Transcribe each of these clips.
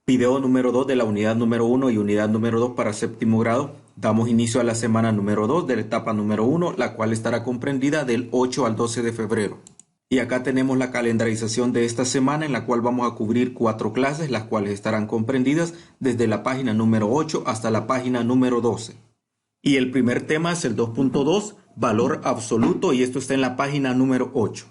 Video número 2 de la unidad número 1 y unidad número 2 para séptimo grado. Damos inicio a la semana número 2 de la etapa número 1, la cual estará comprendida del 8 al 12 de febrero. Y acá tenemos la calendarización de esta semana, en la cual vamos a cubrir 4 clases, las cuales estarán comprendidas desde la página número 8 hasta la página número 12. Y el primer tema es el 2.2, valor absoluto, y esto está en la página número 8.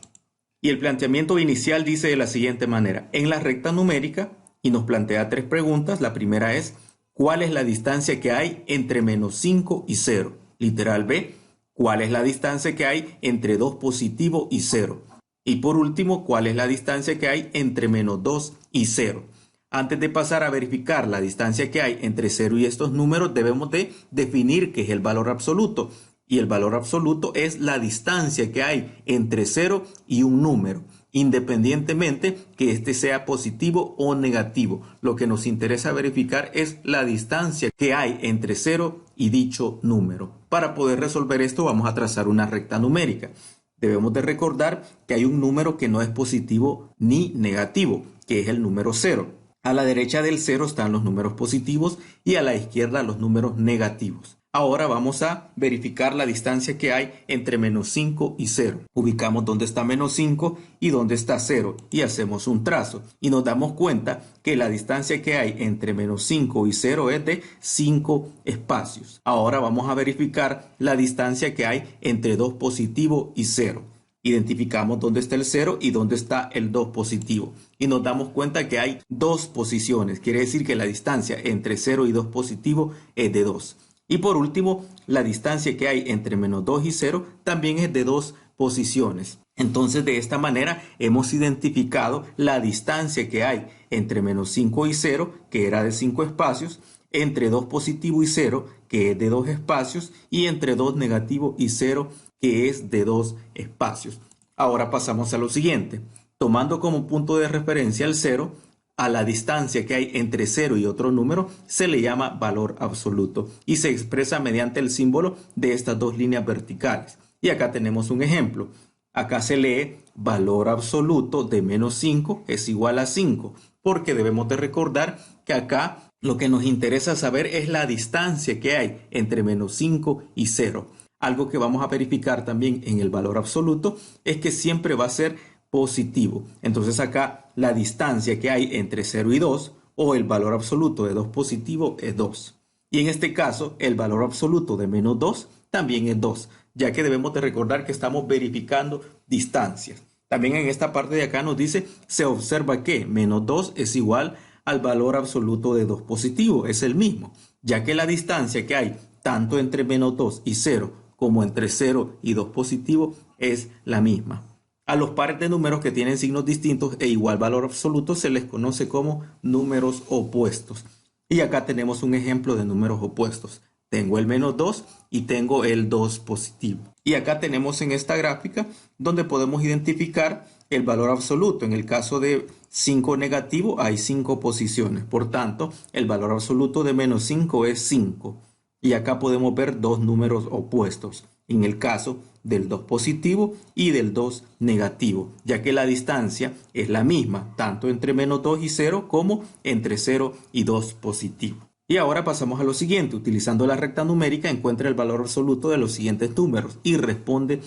Y el planteamiento inicial dice de la siguiente manera: en la recta numérica, y nos plantea 3 preguntas. La primera es: ¿cuál es la distancia que hay entre menos 5 y 0? Literal B: ¿cuál es la distancia que hay entre 2 positivo y 0? Y por último, ¿cuál es la distancia que hay entre menos 2 y 0? Antes de pasar a verificar la distancia que hay entre 0 y estos números, debemos de definir qué es el valor absoluto. Y el valor absoluto es la distancia que hay entre 0 y un número, independientemente que este sea positivo o negativo. Lo que nos interesa verificar es la distancia que hay entre 0 y dicho número. Para poder resolver esto, vamos a trazar una recta numérica. Debemos de recordar que hay un número que no es positivo ni negativo, que es el número 0. A la derecha del 0 están los números positivos y a la izquierda los números negativos. Ahora vamos a verificar la distancia que hay entre menos 5 y 0. Ubicamos dónde está menos 5 y dónde está 0 y hacemos un trazo. Y nos damos cuenta que la distancia que hay entre menos 5 y 0 es de 5 espacios. Ahora vamos a verificar la distancia que hay entre 2 positivo y 0. Identificamos dónde está el 0 y dónde está el 2 positivo. Y nos damos cuenta que hay 2 posiciones. Quiere decir que la distancia entre 0 y 2 positivo es de 2. Y por último, la distancia que hay entre menos 2 y 0 también es de 2 posiciones. Entonces, de esta manera hemos identificado la distancia que hay entre menos 5 y 0, que era de 5 espacios, entre 2 positivo y 0, que es de 2 espacios, y entre 2 negativo y 0, que es de 2 espacios. Ahora pasamos a lo siguiente. Tomando como punto de referencia el 0, a la distancia que hay entre 0 y otro número se le llama valor absoluto y se expresa mediante el símbolo de estas dos líneas verticales. Y acá tenemos un ejemplo. Acá se lee valor absoluto de menos 5 es igual a 5, porque debemos de recordar que acá lo que nos interesa saber es la distancia que hay entre menos 5 y 0. Algo que vamos a verificar también en el valor absoluto es que siempre va a ser positivo. Entonces acá la distancia que hay entre 0 y 2, o el valor absoluto de 2 positivo, es 2. Y en este caso el valor absoluto de menos 2 también es 2, ya que debemos de recordar que estamos verificando distancias. También en esta parte de acá nos dice, se observa que menos 2 es igual al valor absoluto de 2 positivo, es el mismo, ya que la distancia que hay tanto entre menos 2 y 0 como entre 0 y 2 positivo es la misma. A los pares de números que tienen signos distintos e igual valor absoluto se les conoce como números opuestos. Y acá tenemos un ejemplo de números opuestos. Tengo el menos 2 y tengo el 2 positivo. Y acá tenemos en esta gráfica donde podemos identificar el valor absoluto. En el caso de 5 negativo hay 5 posiciones. Por tanto, el valor absoluto de menos 5 es 5. Y acá podemos ver dos números opuestos. En el caso del 2 positivo y del 2 negativo, ya que la distancia es la misma, tanto entre menos 2 y 0 como entre 0 y 2 positivo. Y ahora pasamos a lo siguiente. Utilizando la recta numérica, encuentra el valor absoluto de los siguientes números y responde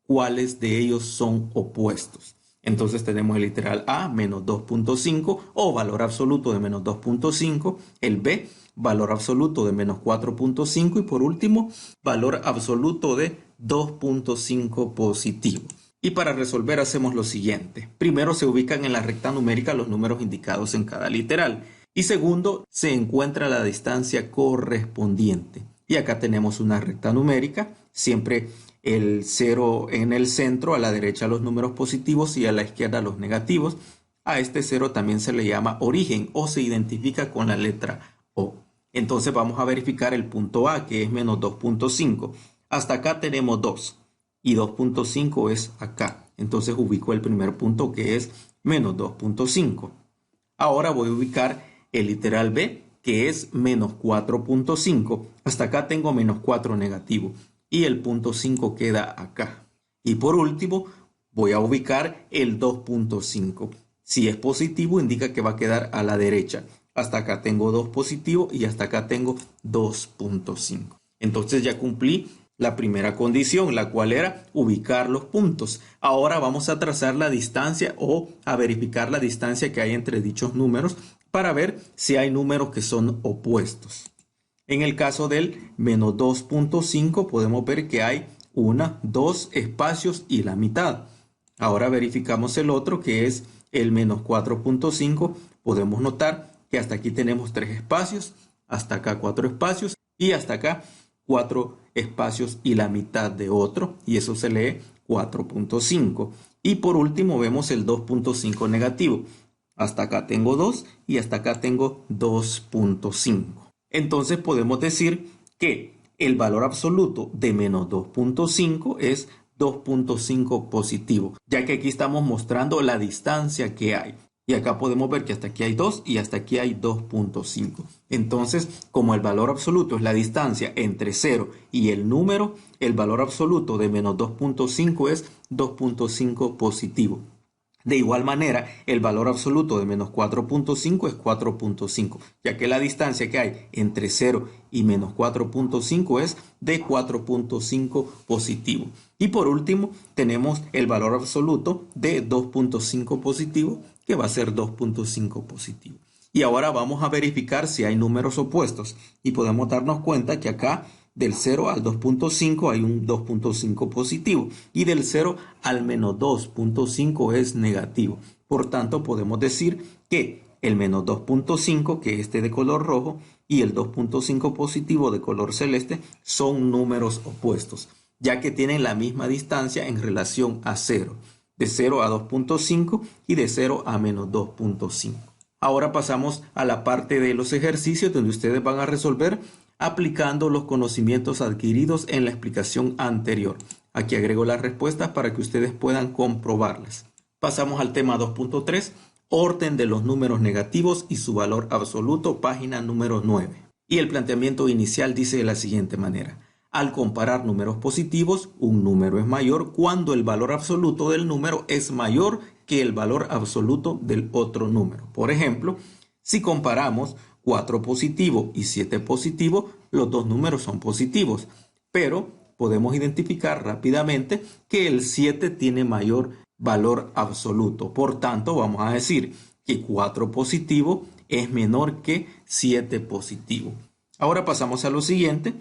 cuáles de ellos son opuestos. Entonces tenemos el literal A, menos 2.5, o valor absoluto de menos 2.5, el B, valor absoluto de menos 4.5 y por último, valor absoluto de 2.5 positivo. Y para resolver hacemos lo siguiente. Primero se ubican en la recta numérica los números indicados en cada literal. Y segundo, se encuentra la distancia correspondiente. Y acá tenemos una recta numérica, siempre el 0 en el centro, a la derecha los números positivos y a la izquierda los negativos. A este 0 también se le llama origen o se identifica con la letra O. Entonces vamos a verificar el punto A, que es menos 2.5. Hasta acá tenemos 2 y 2.5 es acá. Entonces ubico el primer punto, que es menos 2.5. Ahora voy a ubicar el literal B, que es menos 4.5. Hasta acá tengo menos 4 negativo y el punto 5 queda acá. Y por último voy a ubicar el 2.5. Si es positivo, indica que va a quedar a la derecha. Hasta acá tengo 2 positivo y hasta acá tengo 2.5. Entonces ya cumplí la primera condición, la cual era ubicar los puntos. Ahora vamos a trazar la distancia o a verificar la distancia que hay entre dichos números para ver si hay números que son opuestos. En el caso del menos 2.5 podemos ver que hay 1, 2 espacios y la mitad. Ahora verificamos el otro que es el menos 4.5. Podemos notar que hasta aquí tenemos 3 espacios, hasta acá 4 espacios y hasta acá 4 espacios y la mitad de otro, y eso se lee 4.5. Y por último vemos el 2.5 negativo. Hasta acá tengo 2 y hasta acá tengo 2.5. Entonces podemos decir que el valor absoluto de menos 2.5 es 2.5 positivo, ya que aquí estamos mostrando la distancia que hay. Y acá podemos ver que hasta aquí hay 2 y hasta aquí hay 2.5. Entonces, como el valor absoluto es la distancia entre 0 y el número, el valor absoluto de menos 2.5 es 2.5 positivo. De igual manera, el valor absoluto de menos 4.5 es 4.5, ya que la distancia que hay entre 0 y menos 4.5 es de 4.5 positivo. Y por último, tenemos el valor absoluto de 2.5 positivo, que va a ser 2.5 positivo. Y ahora vamos a verificar si hay números opuestos. Y podemos darnos cuenta que acá del 0 al 2.5 hay un 2.5 positivo y del 0 al menos 2.5 es negativo. Por tanto, podemos decir que el menos 2.5, que es este de color rojo, y el 2.5 positivo de color celeste son números opuestos, ya que tienen la misma distancia en relación a 0, de 0 a 2.5 y de 0 a menos 2.5. Ahora pasamos a la parte de los ejercicios donde ustedes van a resolver aplicando los conocimientos adquiridos en la explicación anterior. Aquí agrego las respuestas para que ustedes puedan comprobarlas. Pasamos al tema 2.3, orden de los números negativos y su valor absoluto, página número 9. Y el planteamiento inicial dice de la siguiente manera. Al comparar números positivos, un número es mayor cuando el valor absoluto del número es mayor que el valor absoluto del otro número. Por ejemplo, si comparamos 4 positivo y 7 positivo, los dos números son positivos, pero podemos identificar rápidamente que el 7 tiene mayor valor absoluto. Por tanto, vamos a decir que 4 positivo es menor que 7 positivo. Ahora pasamos a lo siguiente.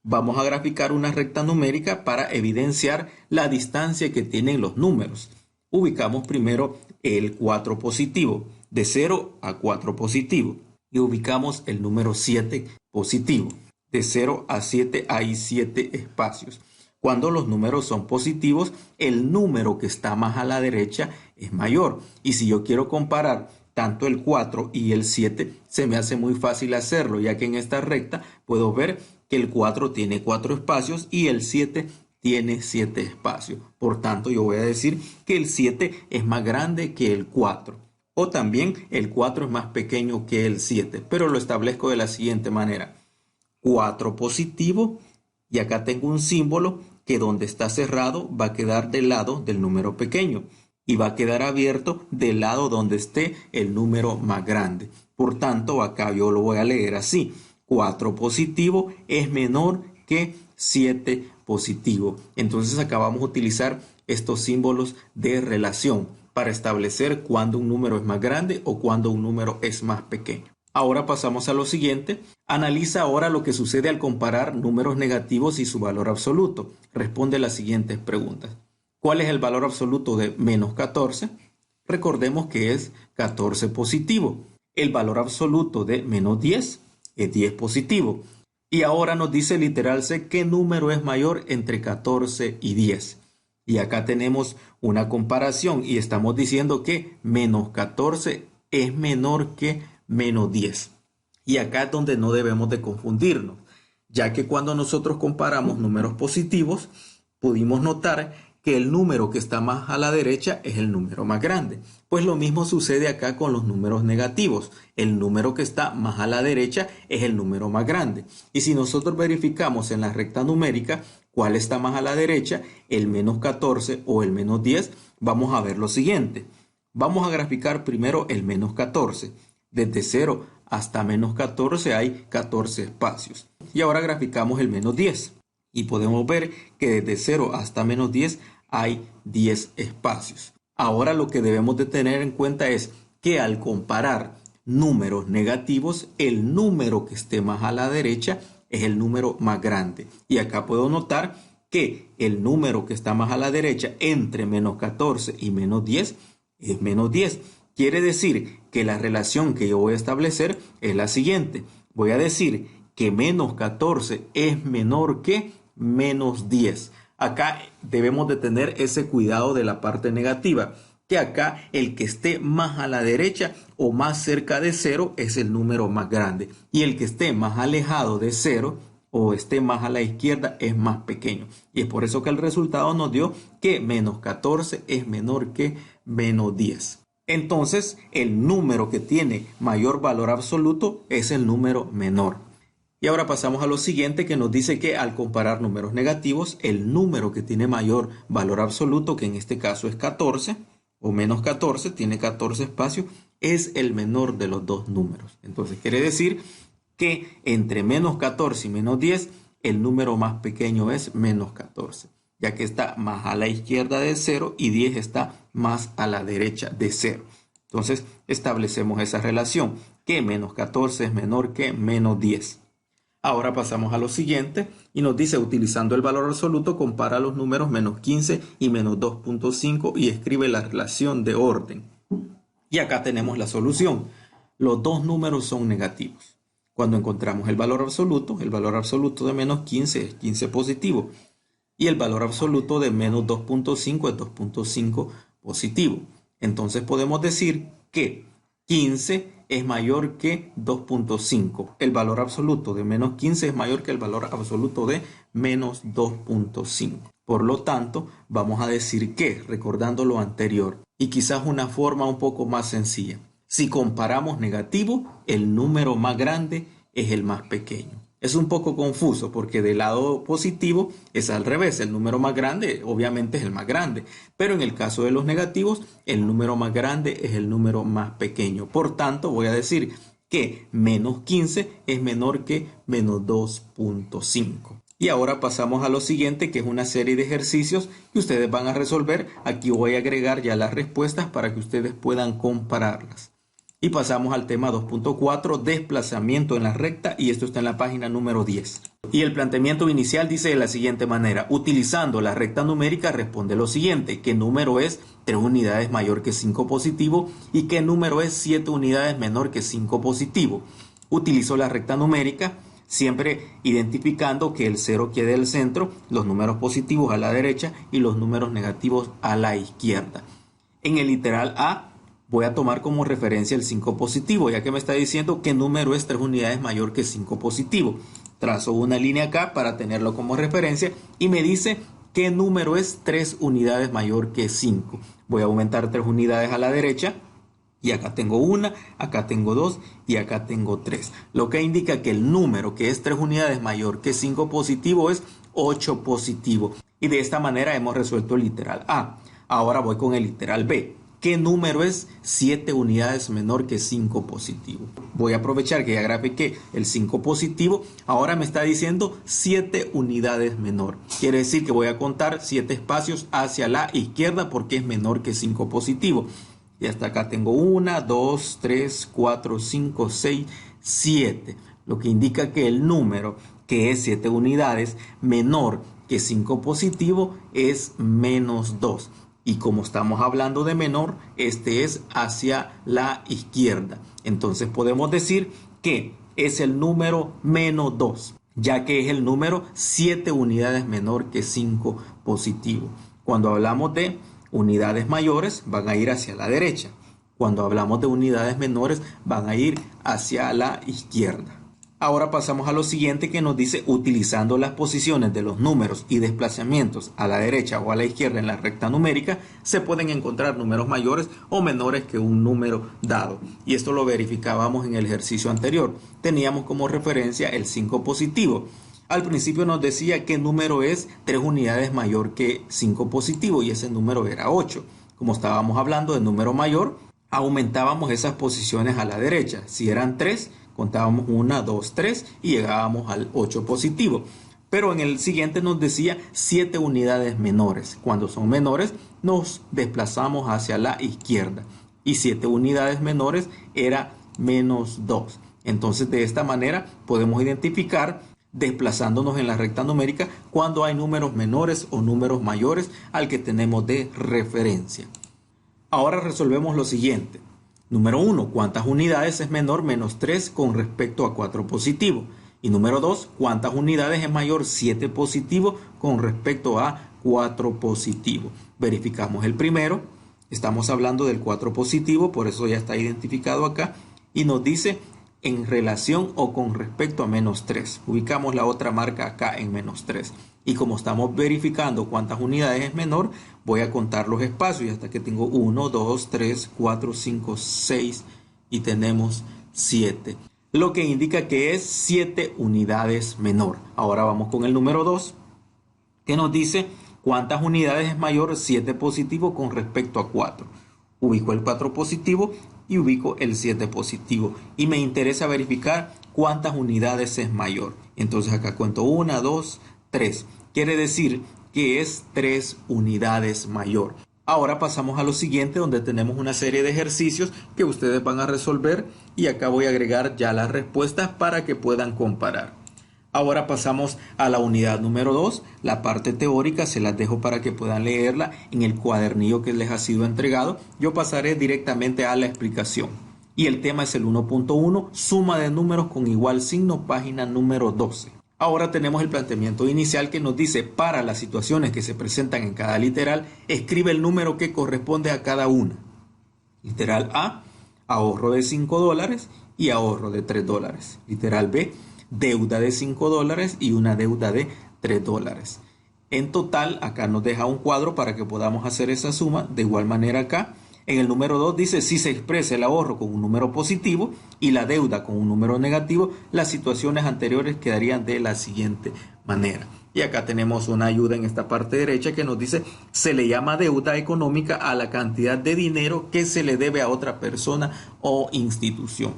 Vamos a graficar una recta numérica para evidenciar la distancia que tienen los números. Ubicamos primero el 4 positivo, de 0 a 4 positivo. Y ubicamos el número 7 positivo. De 0 a 7 hay 7 espacios. Cuando los números son positivos, el número que está más a la derecha es mayor. Y si yo quiero comparar tanto el 4 y el 7, se me hace muy fácil hacerlo, ya que en esta recta puedo ver que el 4 tiene 4 espacios y el 7 tiene 7 espacios. Por tanto, yo voy a decir que el 7 es más grande que el 4. O también el 4 es más pequeño que el 7, pero lo establezco de la siguiente manera. 4 positivo, y acá tengo un símbolo que donde está cerrado va a quedar del lado del número pequeño y va a quedar abierto del lado donde esté el número más grande. Por tanto, acá yo lo voy a leer así. 4 positivo es menor que 7 positivo. Entonces acá vamos a utilizar estos símbolos de relación para establecer cuándo un número es más grande o cuándo un número es más pequeño. Ahora pasamos a lo siguiente. Analiza ahora lo que sucede al comparar números negativos y su valor absoluto. Responde las siguientes preguntas. ¿Cuál es el valor absoluto de menos 14? Recordemos que es 14 positivo. El valor absoluto de menos 10 es 10 positivo. Y ahora nos dice literal C qué número es mayor entre 14 y 10. Y acá tenemos una comparación y estamos diciendo que menos 14 es menor que menos 10. Y acá es donde no debemos de confundirnos, ya que cuando nosotros comparamos números positivos, pudimos notar que el número que está más a la derecha es el número más grande. Pues lo mismo sucede acá con los números negativos. El número que está más a la derecha es el número más grande. Y si nosotros verificamos en la recta numérica cuál está más a la derecha, el menos 14 o el menos 10, vamos a ver lo siguiente. Vamos a graficar primero el menos 14. Desde 0 hasta menos 14 hay 14 espacios. Y ahora graficamos el menos 10. Y podemos ver que desde 0 hasta menos 10 hay 10 espacios. Ahora lo que debemos de tener en cuenta es que al comparar números negativos, el número que esté más a la derecha es el número más grande. Y acá puedo notar que el número que está más a la derecha entre menos 14 y menos 10 es menos 10. Quiere decir que la relación que yo voy a establecer es la siguiente. Voy a decir que menos 14 es menor que menos 10. Acá debemos de tener ese cuidado de la parte negativa, que acá el que esté más a la derecha o más cerca de 0 es el número más grande. Y el que esté más alejado de 0 o esté más a la izquierda es más pequeño. Y es por eso que el resultado nos dio que menos 14 es menor que menos 10. Entonces, el número que tiene mayor valor absoluto es el número menor. Y ahora pasamos a lo siguiente, que nos dice que al comparar números negativos, el número que tiene mayor valor absoluto, que en este caso es 14 o menos 14, tiene 14 espacios, es el menor de los dos números. Entonces quiere decir que entre menos 14 y menos 10, el número más pequeño es menos 14, ya que está más a la izquierda de 0 y 10 está más a la derecha de 0. Entonces establecemos esa relación, que menos 14 es menor que menos 10. Ahora pasamos a lo siguiente y nos dice, utilizando el valor absoluto, compara los números menos 15 y menos 2.5 y escribe la relación de orden. Y acá tenemos la solución. Los dos números son negativos. Cuando encontramos el valor absoluto de menos 15 es 15 positivo. Y el valor absoluto de menos 2.5 es 2.5 positivo. Entonces podemos decir que 15 es mayor que 2.5. El valor absoluto de menos 15 es mayor que el valor absoluto de menos 2.5. Por lo tanto, vamos a decir que, recordando lo anterior, y quizás una forma un poco más sencilla, si comparamos negativo, el número más grande es el más pequeño. Es un poco confuso porque del lado positivo es al revés. El número más grande obviamente es el más grande. Pero en el caso de los negativos, el número más grande es el número más pequeño. Por tanto, voy a decir que menos 15 es menor que menos 2.5. Y ahora pasamos a lo siguiente, que es una serie de ejercicios que ustedes van a resolver. Aquí voy a agregar ya las respuestas para que ustedes puedan compararlas. Y pasamos al tema 2.4, desplazamiento en la recta, y esto está en la página número 10. Y el planteamiento inicial dice de la siguiente manera: utilizando la recta numérica responde lo siguiente: ¿qué número es 3 unidades mayor que 5 positivo? ¿Y qué número es 7 unidades menor que 5 positivo? Utilizo la recta numérica, siempre identificando que el 0 quede al centro, los números positivos a la derecha y los números negativos a la izquierda. En el literal A, voy a tomar como referencia el 5 positivo, ya que me está diciendo qué número es 3 unidades mayor que 5 positivo. Trazo una línea acá para tenerlo como referencia y me dice qué número es 3 unidades mayor que 5. Voy a aumentar 3 unidades a la derecha y acá tengo 1, acá tengo 2 y acá tengo 3. Lo que indica que el número que es 3 unidades mayor que 5 positivo es 8 positivo. Y de esta manera hemos resuelto el literal A. Ahora voy con el literal B. ¿Qué número es 7 unidades menor que 5 positivo? Voy a aprovechar que ya grafiqué el 5 positivo. Ahora me está diciendo 7 unidades menor. Quiere decir que voy a contar 7 espacios hacia la izquierda porque es menor que 5 positivo. Y hasta acá tengo 1, 2, 3, 4, 5, 6, 7. Lo que indica que el número que es 7 unidades menor que 5 positivo es menos 2. Y como estamos hablando de menor, este es hacia la izquierda. Entonces podemos decir que es el número menos 2, ya que es el número 7 unidades menor que 5 positivo. Cuando hablamos de unidades mayores, van a ir hacia la derecha. Cuando hablamos de unidades menores, van a ir hacia la izquierda. Ahora pasamos a lo siguiente, que nos dice: utilizando las posiciones de los números y desplazamientos a la derecha o a la izquierda en la recta numérica, se pueden encontrar números mayores o menores que un número dado. Y esto lo verificábamos en el ejercicio anterior. Teníamos como referencia el 5 positivo. Al principio nos decía qué número es 3 unidades mayor que 5 positivo y ese número era 8. como estábamos hablando de número mayor, aumentábamos esas posiciones a la derecha. Si eran 3, contábamos 1, 2, 3 y llegábamos al 8 positivo. Pero en el siguiente nos decía 7 unidades menores. Cuando son menores, nos desplazamos hacia la izquierda. Y 7 unidades menores era menos 2. Entonces, de esta manera podemos identificar, desplazándonos en la recta numérica, cuando hay números menores o números mayores al que tenemos de referencia. Ahora resolvemos lo siguiente. Número 1, ¿cuántas unidades es menor menos 3 con respecto a 4 positivo? Y número 2, ¿cuántas unidades es mayor 7 positivo con respecto a 4 positivo? Verificamos el primero. Estamos hablando del 4 positivo, por eso ya está identificado acá. Y nos dice en relación o con respecto a menos 3. Ubicamos la otra marca acá en menos 3. Y como estamos verificando cuántas unidades es menor, voy a contar los espacios hasta que tengo 1, 2, 3, 4, 5, 6 y tenemos 7. Lo que indica que es 7 unidades menor. Ahora vamos con el número 2, que nos dice cuántas unidades es mayor 7 positivo con respecto a 4. Ubico el 4 positivo y ubico el 7 positivo. Y me interesa verificar cuántas unidades es mayor. Entonces acá cuento 1, 2, 3. Quiere decir que es 3 unidades mayor. Ahora pasamos a lo siguiente, donde tenemos una serie de ejercicios que ustedes van a resolver y acá voy a agregar ya las respuestas para que puedan comparar. Ahora pasamos a la unidad número 2, la parte teórica se las dejo para que puedan leerla en el cuadernillo que les ha sido entregado. Yo pasaré directamente a la explicación. Y el tema es el 1.1, suma de números con igual signo, página número 12. Ahora tenemos el planteamiento inicial que nos dice, para las situaciones que se presentan en cada literal, escribe el número que corresponde a cada una. Literal A, ahorro de $5 y ahorro de $3. Literal B, deuda de $5 y una deuda de $3. En total, acá nos deja un cuadro para que podamos hacer esa suma. De igual manera acá, en el número 2 dice, si se expresa el ahorro con un número positivo y la deuda con un número negativo, las situaciones anteriores quedarían de la siguiente manera. Y acá tenemos una ayuda en esta parte derecha que nos dice, se le llama deuda económica a la cantidad de dinero que se le debe a otra persona o institución.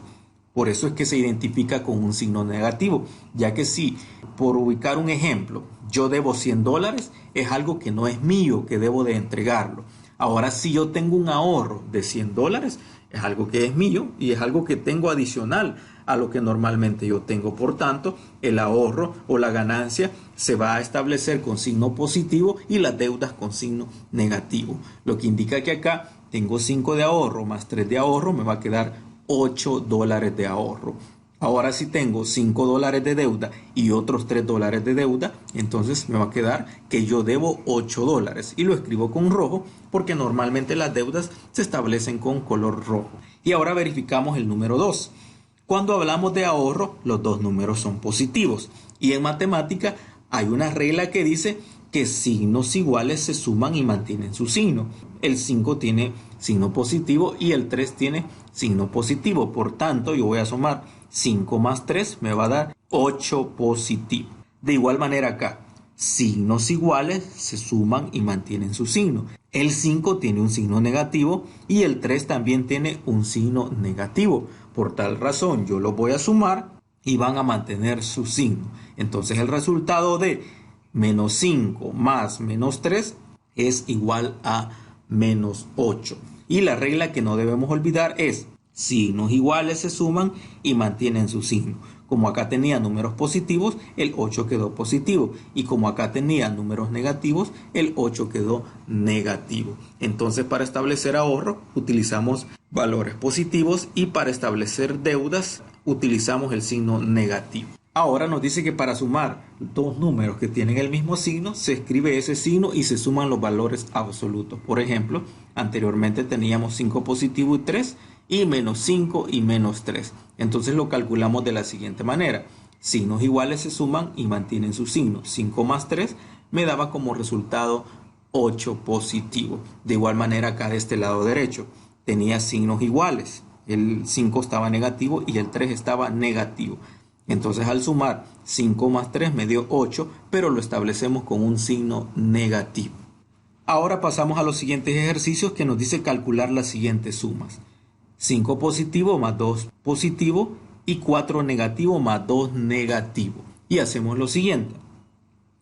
Por eso es que se identifica con un signo negativo, ya que si, por ubicar un ejemplo, yo debo $100, es algo que no es mío, que debo de entregarlo. Ahora, si yo tengo un ahorro de $100, es algo que es mío y es algo que tengo adicional a lo que normalmente yo tengo. Por tanto, el ahorro o la ganancia se va a establecer con signo positivo y las deudas con signo negativo. Lo que indica que acá tengo 5 de ahorro más 3 de ahorro, me va a quedar $8 de ahorro. Ahora si tengo $5 de deuda y otros $3 de deuda, entonces me va a quedar que yo debo $8 y lo escribo con rojo porque normalmente las deudas se establecen con color rojo. Y ahora verificamos el número 2. Cuando hablamos de ahorro, los dos números son positivos y en matemática hay una regla que dice que signos iguales se suman y mantienen su signo. El 5 tiene signo positivo y el 3 tiene signo positivo. Por tanto, yo voy a sumar 5 más 3, me va a dar 8 positivo. De igual manera acá, signos iguales se suman y mantienen su signo. El 5 tiene un signo negativo y el 3 también tiene un signo negativo. Por tal razón, yo los voy a sumar y van a mantener su signo. Entonces, el resultado de menos 5 más menos 3 es igual a menos 8. Y la regla que no debemos olvidar es signos iguales se suman y mantienen su signo. Como acá tenía números positivos, el 8 quedó positivo. Y como acá tenía números negativos, el 8 quedó negativo. Entonces, para establecer ahorro, utilizamos valores positivos y para establecer deudas, utilizamos el signo negativo. Ahora nos dice que para sumar dos números que tienen el mismo signo, se escribe ese signo y se suman los valores absolutos. Por ejemplo, anteriormente teníamos 5 positivo y 3 y menos 5 y menos 3. Entonces lo calculamos de la siguiente manera. Signos iguales se suman y mantienen su signo. 5 más 3 me daba como resultado 8 positivo. De igual manera acá de este lado derecho tenía signos iguales. El 5 estaba negativo y el 3 estaba negativo. Entonces al sumar 5 más 3 me dio 8, pero lo establecemos con un signo negativo. Ahora pasamos a los siguientes ejercicios que nos dice calcular las siguientes sumas. 5 positivo más 2 positivo y 4 negativo más 2 negativo. Y hacemos lo siguiente.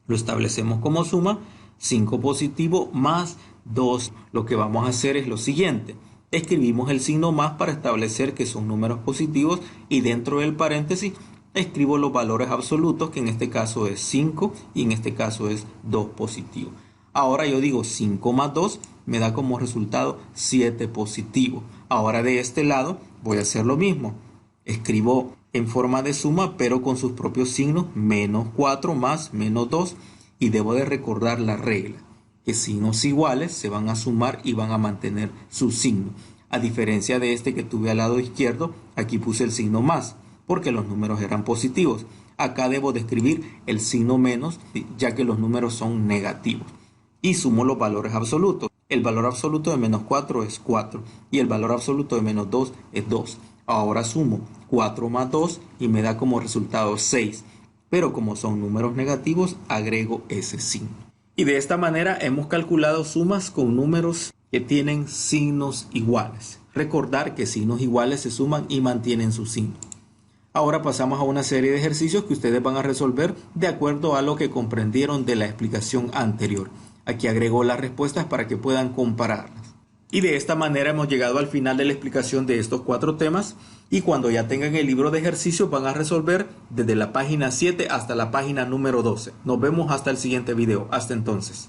Lo establecemos como suma 5 positivo más 2. Lo que vamos a hacer es lo siguiente. Escribimos el signo más para establecer que son números positivos y dentro del paréntesis escribo los valores absolutos, que en este caso es 5 y en este caso es 2 positivo. Ahora yo digo 5 más 2 me da como resultado 7 positivo. Ahora de este lado voy a hacer lo mismo. Escribo en forma de suma pero con sus propios signos, menos 4 más menos 2, y debo de recordar la regla, que signos iguales se van a sumar y van a mantener su signo. A diferencia de este que tuve al lado izquierdo, aquí puse el signo más porque los números eran positivos. Acá debo de escribir el signo menos ya que los números son negativos. Y sumo los valores absolutos. El valor absoluto de menos 4 es 4 y el valor absoluto de menos 2 es 2. Ahora sumo 4 más 2 y me da como resultado 6. Pero como son números negativos, agrego ese signo. Y de esta manera hemos calculado sumas con números que tienen signos iguales. Recordar que signos iguales se suman y mantienen su signo. Ahora pasamos a una serie de ejercicios que ustedes van a resolver de acuerdo a lo que comprendieron de la explicación anterior. Aquí agrego las respuestas para que puedan compararlas. Y de esta manera hemos llegado al final de la explicación de estos 4 temas. Y cuando ya tengan el libro de ejercicios van a resolver desde la página 7 hasta la página número 12. Nos vemos hasta el siguiente video. Hasta entonces.